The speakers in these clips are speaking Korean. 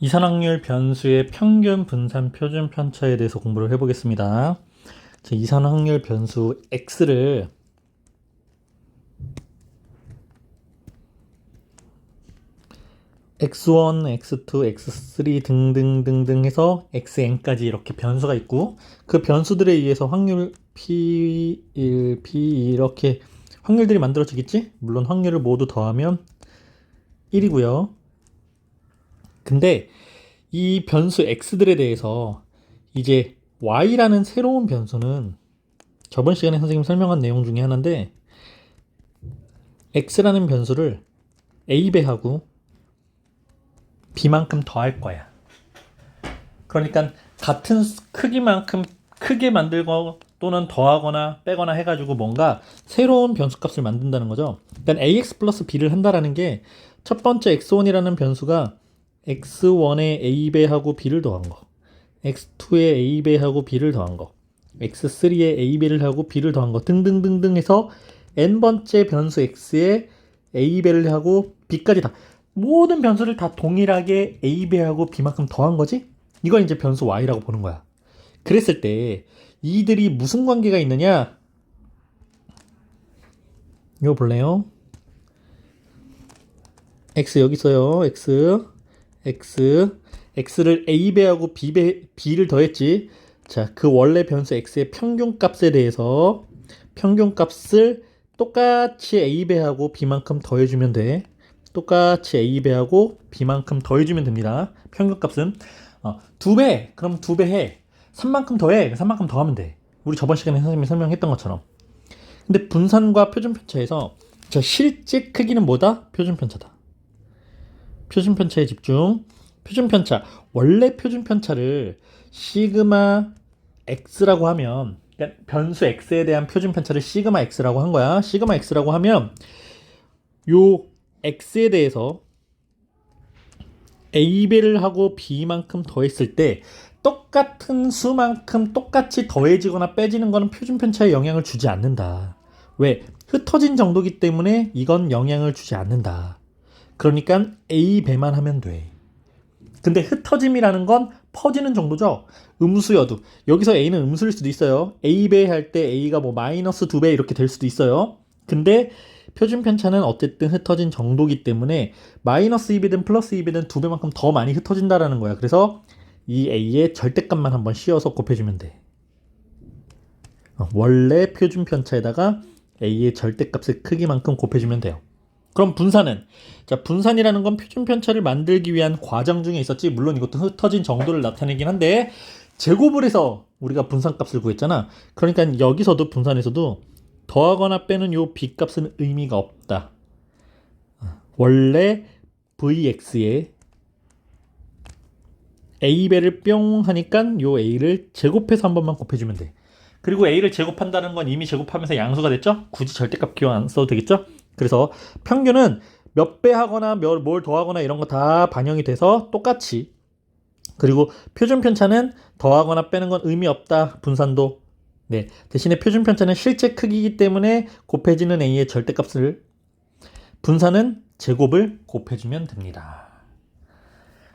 이산확률 변수의 평균 분산 표준 편차에 대해서 공부를 해보겠습니다. 이산확률 변수 x를 x1, x2, x3 등등등등 해서 xn까지 이렇게 변수가 있고 그 변수들에 의해서 확률 p1, p2 이렇게 확률들이 만들어지겠지? 물론 확률을 모두 더하면 1이고요. 근데 이 변수 x들에 대해서 이제 y라는 새로운 변수는 저번 시간에 선생님 설명한 내용 중에 하나인데 x라는 변수를 a배하고 b만큼 더할 거야. 그러니까 같은 크기만큼 크게 만들고 또는 더하거나 빼거나 해가지고 뭔가 새로운 변수값을 만든다는 거죠. 그러니까 ax 플러스 b를 한다라는 게 첫 번째 x1이라는 변수가 x1에 a배하고 b를 더한 거, x2에 a배하고 b를 더한 거, x3에 a배를 하고 b를 더한 거 등등등등 해서 n번째 변수 x에 a배를 하고 b까지 다 모든 변수를 다 동일하게 a배하고 b만큼 더한 거지? 이걸 이제 변수 y라고 보는 거야. 그랬을 때 이들이 무슨 관계가 있느냐? 이거 볼래요? x 여기 있어요. x를 a배하고 b를 더했지. 자, 그 원래 변수 x의 평균값에 대해서 평균값을 똑같이 a배하고 b만큼 더해주면 돼. 똑같이 a배하고 b만큼 더해주면 됩니다. 평균값은 2배, 그럼 2배 해. 3만큼 더해, 3만큼 더하면 돼. 우리 저번 시간에 선생님이 설명했던 것처럼. 근데 분산과 표준편차에서 자, 실제 크기는 뭐다? 표준편차다. 표준편차에 집중. 표준편차, 원래 표준편차를 시그마 x라고 하면, 그러니까 변수 x에 대한 표준편차를 시그마 x라고 한 거야. 시그마 x라고 하면 요 x에 대해서 a배를 하고 b만큼 더했을 때 똑같은 수만큼 똑같이 더해지거나 빼지는 거는 표준편차에 영향을 주지 않는다. 왜? 흩어진 정도기 때문에 이건 영향을 주지 않는다. 그러니까 a배만 하면 돼. 근데 흩어짐이라는 건 퍼지는 정도죠. 음수여도 여기서 a는 음수일 수도 있어요. a배 할 때 a가 뭐 마이너스 2배 이렇게 될 수도 있어요. 근데 표준편차는 어쨌든 흩어진 정도기 때문에 마이너스 2배든 플러스 2배든 2배만큼 더 많이 흩어진다라는 거야. 그래서 이 a의 절대값만 한번 씌워서 곱해주면 돼. 원래 표준편차에다가 a의 절대값의 크기만큼 곱해주면 돼요. 그럼 분산은? 자, 분산이라는 건 표준편차를 만들기 위한 과정 중에 있었지. 물론 이것도 흩어진 정도를 나타내긴 한데 제곱을 해서 우리가 분산값을 구했잖아. 그러니까 여기서도 분산에서도 더하거나 빼는 요 b값은 의미가 없다. 원래 vx에 a배를 뿅 하니까 요 a를 제곱해서 한 번만 곱해주면 돼. 그리고 a를 제곱한다는 건 이미 제곱하면서 양수가 됐죠? 굳이 절대값 기억 안 써도 되겠죠? 그래서 평균은 몇 배 하거나 뭘 더하거나 이런 거 다 반영이 돼서 똑같이. 그리고 표준편차는 더하거나 빼는 건 의미 없다. 분산도. 네, 대신에 표준편차는 실제 크기이기 때문에 곱해지는 a의 절대값을, 분산은 제곱을 곱해주면 됩니다.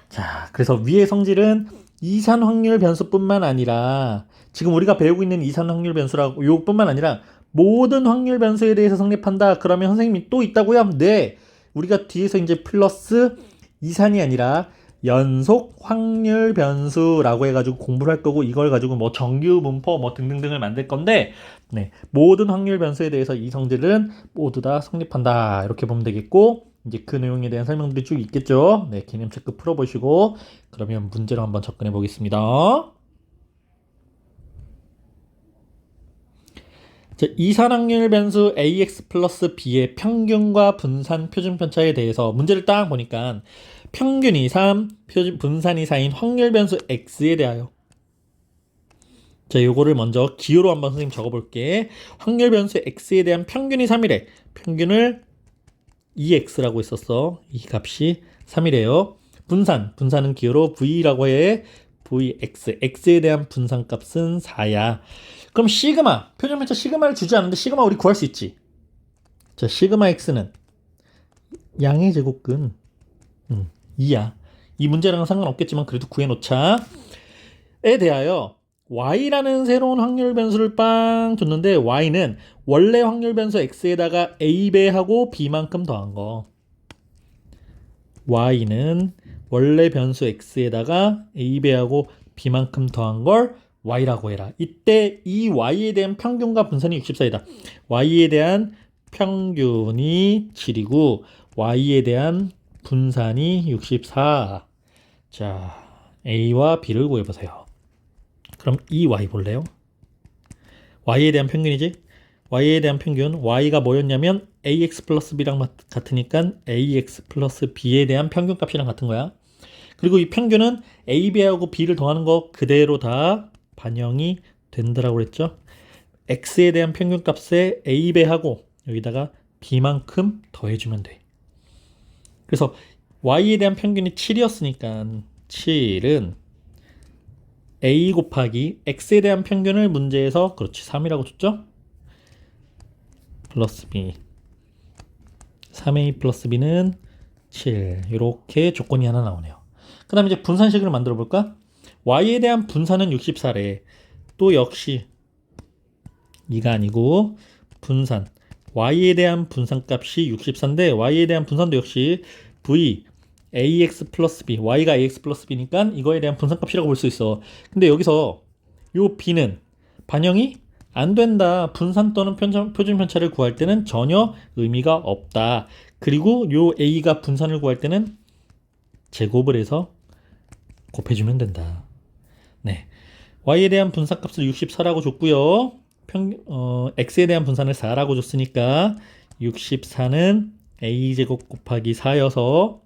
자, 그래서 위의 성질은 이산확률 변수뿐만 아니라 지금 우리가 배우고 있는 이산확률 변수라고 요뿐만 아니라 모든 확률 변수에 대해서 성립한다. 그러면 선생님이 또 있다고요? 네. 우리가 뒤에서 이제 플러스 이산이 아니라 연속 확률 변수라고 해가지고 공부를 할 거고 이걸 가지고 뭐 정규 분포 뭐 등등등을 만들 건데 네, 모든 확률 변수에 대해서 이 성질은 모두 다 성립한다. 이렇게 보면 되겠고 이제 그 내용에 대한 설명들이 쭉 있겠죠. 네, 개념 체크 풀어보시고 그러면 문제로 한번 접근해 보겠습니다. 이산확률 변수 ax 플러스 b의 평균과 분산 표준편차에 대해서 문제를 딱 보니까 평균이 3, 분산이 4인 확률 변수 x에 대하여. 자, 요거를 먼저 기호로 한번 선생님 적어볼게. 확률 변수 x에 대한 평균이 3이래. 평균을 2x라고 했었어. 이 값이 3이래요. 분산은 기호로 v라고 해. vx, x에 대한 분산값은 4야. 그럼 시그마, 표준편차 시그마를 주지 않는데 시그마 우리 구할 수 있지. 자, 시그마 x는 양의 제곱근 2야. 이 문제랑은 상관없겠지만 그래도 구해놓자. 에 대하여 y라는 새로운 확률 변수를 빵 줬는데 y는 원래 확률 변수 x에다가 a배하고 b만큼 더한 거. y는 원래 변수 x에다가 a배하고 b만큼 더한 걸 y라고 해라. 이때 이 y에 대한 평균과 분산이 64이다. y에 대한 평균이 7이고 y에 대한 분산이 64. 자, a와 b를 구해보세요. 그럼 이 y 볼래요? y에 대한 평균이지? y에 대한 평균, y가 뭐였냐면 ax 플러스 b랑 같으니까 ax 플러스 b에 대한 평균값이랑 같은 거야. 그리고 이 평균은 ab하고 b를 더하는 거 그대로 다 반영이 된다라고 그랬죠. x에 대한 평균값에 a배하고 여기다가 b만큼 더해주면 돼. 그래서 y에 대한 평균이 7이었으니까 7은 a 곱하기 x에 대한 평균을 문제에서 그렇지 3이라고 줬죠? 플러스 b 3a 플러스 b는 7 이렇게 조건이 하나 나오네요. 그 다음에 이제 분산식을 만들어 볼까? y에 대한 분산은 64래. 또 역시 이가 아니고 분산 y에 대한 분산값이 64인데 y에 대한 분산도 역시 v ax 플러스 b y가 ax 플러스 b니까 이거에 대한 분산값이라고 볼 수 있어. 근데 여기서 요 b는 반영이 안 된다. 분산 또는 표준 편차를 구할 때는 전혀 의미가 없다. 그리고 요 a가 분산을 구할 때는 제곱을 해서 곱해주면 된다. 네, y에 대한 분산값을 64라고 줬고요. x에 대한 분산을 4라고 줬으니까 64는 a제곱 곱하기 4여서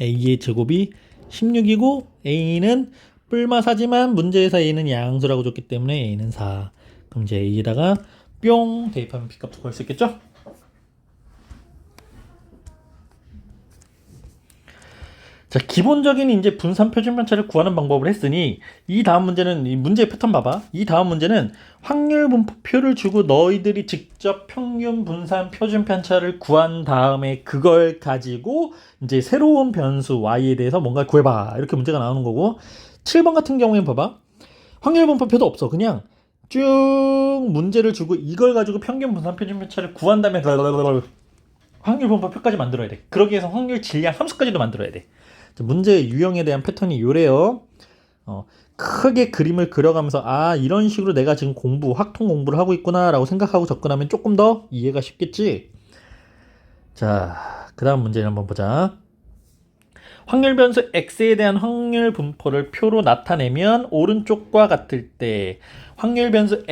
a의 제곱이 16이고 a는 뿔마사지만 문제에서 a는 양수라고 줬기 때문에 a는 4. 그럼 이제 a에다가 뿅 대입하면 b값도 구할 수 있겠죠? 자, 기본적인 이제 분산 표준 편차를 구하는 방법을 했으니 이 다음 문제는 이 문제의 패턴 봐봐. 이 다음 문제는 확률 분포표를 주고 너희들이 직접 평균 분산 표준 편차를 구한 다음에 그걸 가지고 이제 새로운 변수 y에 대해서 뭔가 구해봐. 이렇게 문제가 나오는 거고 7번 같은 경우에는 봐봐. 확률 분포표도 없어. 그냥 쭉 문제를 주고 이걸 가지고 평균 분산 표준 편차를 구한 다음에 확률 분포표까지 만들어야 돼. 그러기 위해서 확률 질량 함수까지도 만들어야 돼. 문제의 유형에 대한 패턴이 요래요. 크게 그림을 그려가면서 아 이런 식으로 내가 지금 확통 공부를 하고 있구나 라고 생각하고 접근하면 조금 더 이해가 쉽겠지. 자, 그 다음 문제를 한번 보자. 확률 변수 x에 대한 확률 분포를 표로 나타내면 오른쪽과 같을 때 확률 변수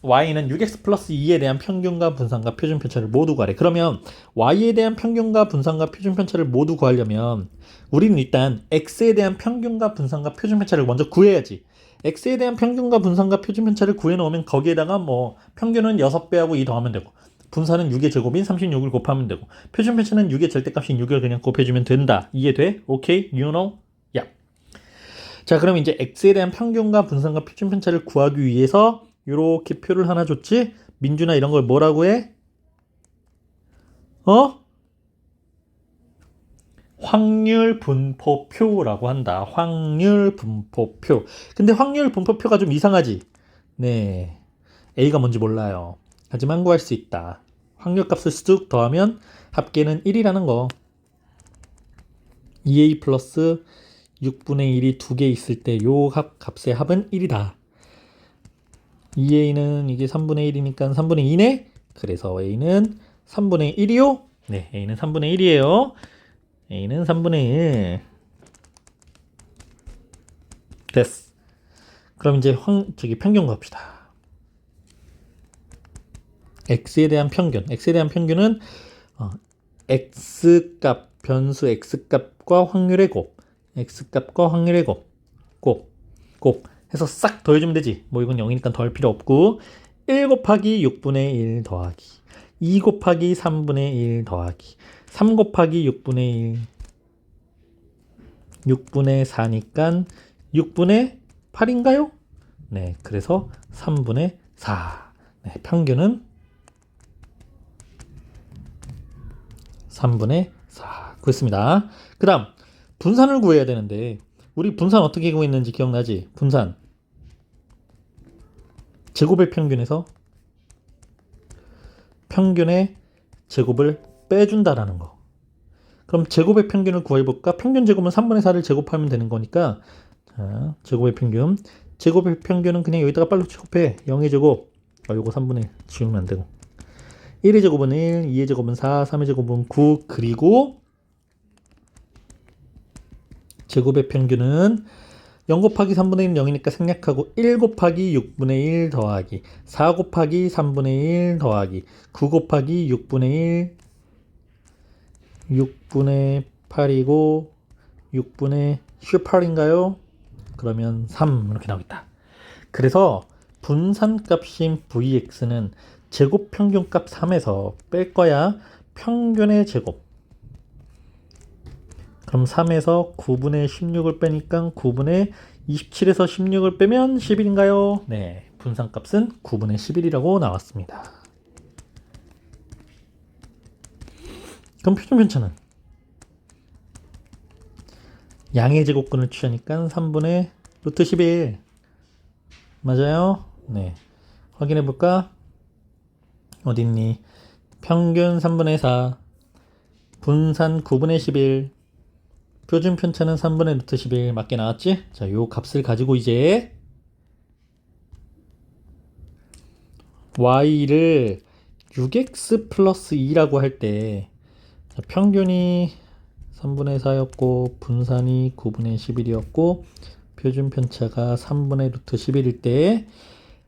y는 6x 플러스 2에 대한 평균과 분산과 표준 편차를 모두 구하래. 그러면 y에 대한 평균과 분산과 표준 편차를 모두 구하려면 우리는 일단 x에 대한 평균과 분산과 표준 편차를 먼저 구해야지. x에 대한 평균과 분산과 표준 편차를 구해놓으면 거기에다가 뭐 평균은 6배하고 2 더하면 되고 분산은 6의 제곱인 36을 곱하면 되고 표준 편차는 6의 절대값인 6을 그냥 곱해주면 된다. 이해돼? 오케이? You know? 야. 자, 그럼 이제 x에 대한 평균과 분산과 표준 편차를 구하기 위해서 이렇게 표를 하나 줬지? 민준아 이런 걸 뭐라고 해? 확률 분포표라고 한다. 확률 분포표. 근데 확률 분포표가 좀 이상하지? 네. A가 뭔지 몰라요. 하지만 구할 수 있다. 확률값을 쑥 더하면 합계는 1이라는 거. 2A 플러스 6분의 1이 2개 있을 때 요 값의 합은 1이다. 2A는 이게 3분의 1이니까 3분의 2네? 그래서 A는 3분의 1이요? 네, A는 3분의 1이에요. A는 3분의 1. 됐어. 그럼 이제 평균 갑시다. X에 대한 평균. X에 대한 평균은 X값, 변수 X값과 확률의 곱. X값과 확률의 곱 해서 싹 더해주면 되지. 뭐 이건 0이니까 더할 필요 없고 1 곱하기 6분의 1 더하기 2 곱하기 3분의 1 더하기 3 곱하기 6분의 1 6분의 4니까 6분의 8인가요? 네, 그래서 3분의 4. 네, 평균은 3분의 4. 그렇습니다. 그 다음 분산을 구해야 되는데 우리 분산 어떻게 구했는지 기억나지? 분산 제곱의 평균에서 평균의 제곱을 빼준다라는 거. 그럼 제곱의 평균을 구해볼까? 평균 제곱은 3분의 4를 제곱하면 되는 거니까 자, 제곱의 평균. 제곱의 평균은 그냥 여기다가 빨로 제곱해. 0의 제곱. 요거 3분의 1 지우면 안 되고. 1의 제곱은 1, 2의 제곱은 4, 3의 제곱은 9. 그리고 제곱의 평균은 0 곱하기 3분의 1은 0이니까 생략하고 1 곱하기 6분의 1 더하기 4 곱하기 3분의 1 더하기 9 곱하기 6분의 1 6분의 8이고 6분의 18인가요? 그러면 3 이렇게 나오겠다. 그래서 분산값인 vx는 제곱 평균값 3에서 뺄 거야. 평균의 제곱. 그럼 3에서 9분의 16을 빼니까 9분의 27에서 16을 빼면 11인가요? 네, 분산값은 9분의 11이라고 나왔습니다. 그럼 표준편차는 양의 제곱근을 취하니까 3분의 루트 11 맞아요? 네, 확인해 볼까? 어딨니? 평균 3분의 4 분산 9분의 11 표준편차는 3분의 루트 11 맞게 나왔지? 자, 요 값을 가지고 이제 y를 6x 플러스 2라고 할 때 평균이 3분의 4였고 분산이 9분의 11이었고 표준편차가 3분의 루트 11일 때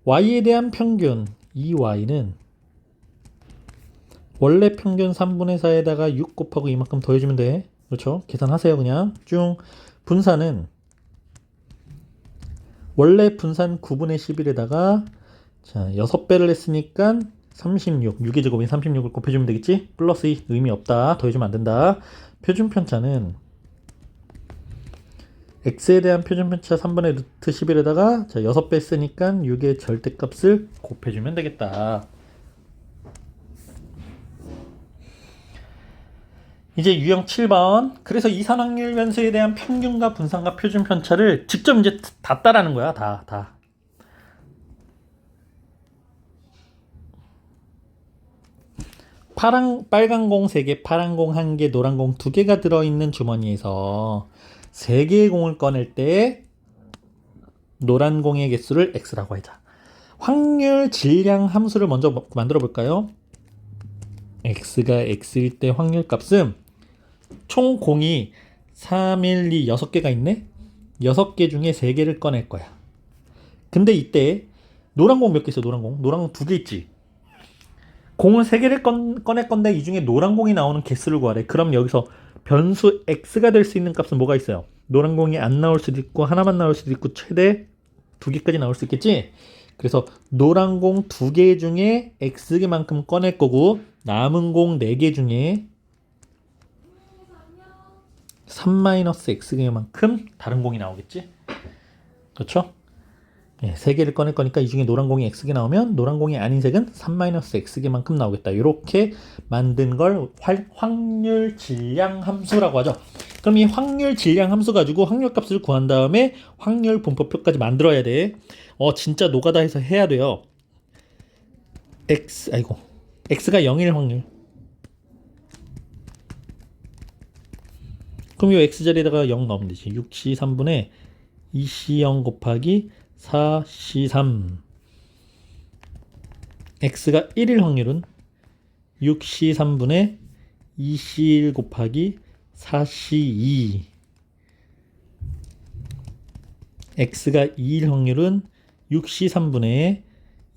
y에 대한 평균 이 y는 원래 평균 3분의 4에다가 6 곱하고 이만큼 더해주면 돼. 그렇죠? 계산하세요. 그냥 쭉. 분산은 원래 분산 9분의 11에다가 자 6배를 했으니까 36, 6의 제곱인 36을 곱해주면 되겠지? 플러스 2 의미 없다. 더해주면 안 된다. 표준편차는 x에 대한 표준편차 3분의 루트 11에다가 자 6배 했으니까 6의 절대값을 곱해주면 되겠다. 이제 유형 7번. 그래서 이산확률 변수에 대한 평균과 분산과 표준편차를 직접 이제 다 따라는 거야. 다. 빨간 공 3개, 파란 공 1개, 노란 공 2개가 들어있는 주머니에서 3개의 공을 꺼낼 때 노란 공의 개수를 x라고 하자. 확률 질량 함수를 먼저 만들어 볼까요? x가 x일 때 확률 값은 총 공이 3, 1, 2, 6개가 있네? 6개 중에 3개를 꺼낼 거야. 근데 이때 노란 공 몇 개 있어? 노란 공 2개 있지? 공을 3개를 꺼낼 건데 이 중에 노란 공이 나오는 개수를 구하래. 그럼 여기서 변수 x가 될 수 있는 값은 뭐가 있어요? 노란 공이 안 나올 수도 있고 하나만 나올 수도 있고 최대 2개까지 나올 수 있겠지? 그래서 노란 공 2개 중에 x개만큼 꺼낼 거고 남은 공 4개 중에 3-x개만큼 다른 공이 나오겠지? 그렇죠? 예, 3개를 꺼낼 거니까 이 중에 노란 공이 x개 나오면 노란 공이 아닌 색은 3-x개만큼 나오겠다. 이렇게 만든 걸 확률 질량 함수라고 하죠. 그럼 이 확률 질량 함수 가지고 확률 값을 구한 다음에 확률 분포표까지 만들어야 돼. 진짜 노가다 해서 해야 돼요. x가 0일 확률. 그럼 이 x자리에다가 0 넣으면 되지. 6c 3분의 2c0 곱하기 4c3. x가 1일 확률은 6c 3분의 2c1 곱하기 4c2. x가 2일 확률은 6c 3분의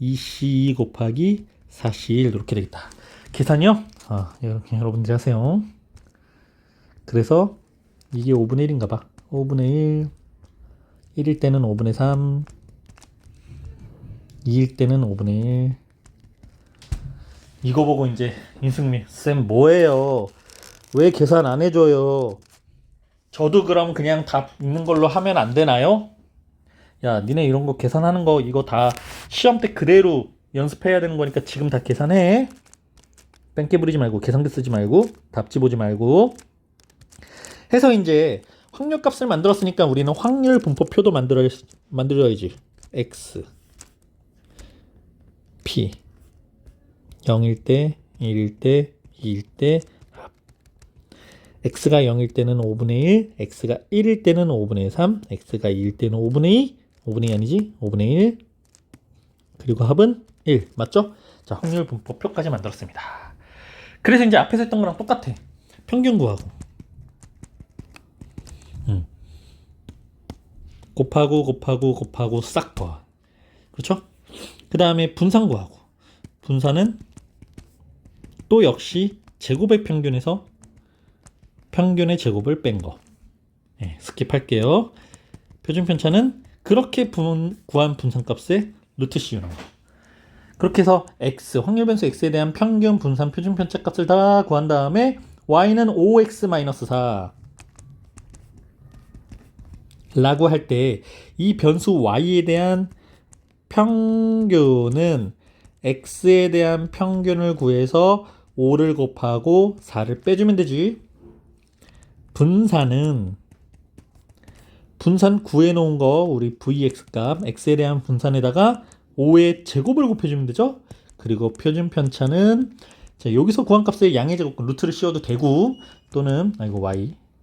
2c2 곱하기 4c1 이렇게 되겠다. 계산이요? 이렇게 여러분들이 하세요. 그래서 이게 5분의 1인가 봐. 5분의 1. 1일 때는 5분의 3. 2일 때는 5분의 1. 이거 보고 이제 인승미 쌤 뭐예요? 왜 계산 안 해줘요? 저도 그럼 그냥 답 있는 걸로 하면 안 되나요? 야, 니네 이런 거 계산하는 거 이거 다 시험 때 그대로 연습해야 되는 거니까 지금 다 계산해. 뺑깨 부리지 말고 계산기 쓰지 말고 답지 보지 말고 해서 이제 확률값을 만들었으니까 우리는 확률 분포표도 만들어야지. x p 0일 때, 1일 때, 2일 때 합. x가 0일 때는 5분의 1, x가 1일 때는 5분의 3, x가 2일 때는 5분의 2, 5분의 2 아니지? 5분의 1. 그리고 합은 1. 맞죠? 자, 확률 분포표까지 만들었습니다. 그래서 이제 앞에서 했던 거랑 똑같아. 평균 구하고. 곱하고 싹 더하. 그렇죠? 그 다음에 분산 구하고. 분산은 또 역시 제곱의 평균에서 평균의 제곱을 뺀 거. 네, 스킵할게요. 표준 편차는 그렇게 구한 분산값의 루트 씌우는 거. 그렇게 해서 x, 확률 변수 x에 대한 평균 분산 표준 편차 값을 다 구한 다음에 y는 5x-4 라고 할 때 이 변수 y에 대한 평균은 x에 대한 평균을 구해서 5를 곱하고 4를 빼주면 되지. 분산은 분산 구해놓은 거 우리 vx 값 x에 대한 분산에다가 5의 제곱을 곱해주면 되죠. 그리고 표준 편차는 자, 여기서 구한 값의 양의 제곱 루트를 씌워도 되고 또는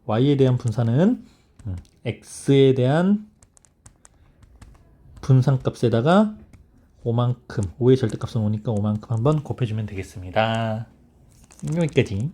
y에 대한 분산은 x에 대한 분산값에다가 5의 절대값은 5니까 5만큼 한번 곱해주면 되겠습니다. 여기까지.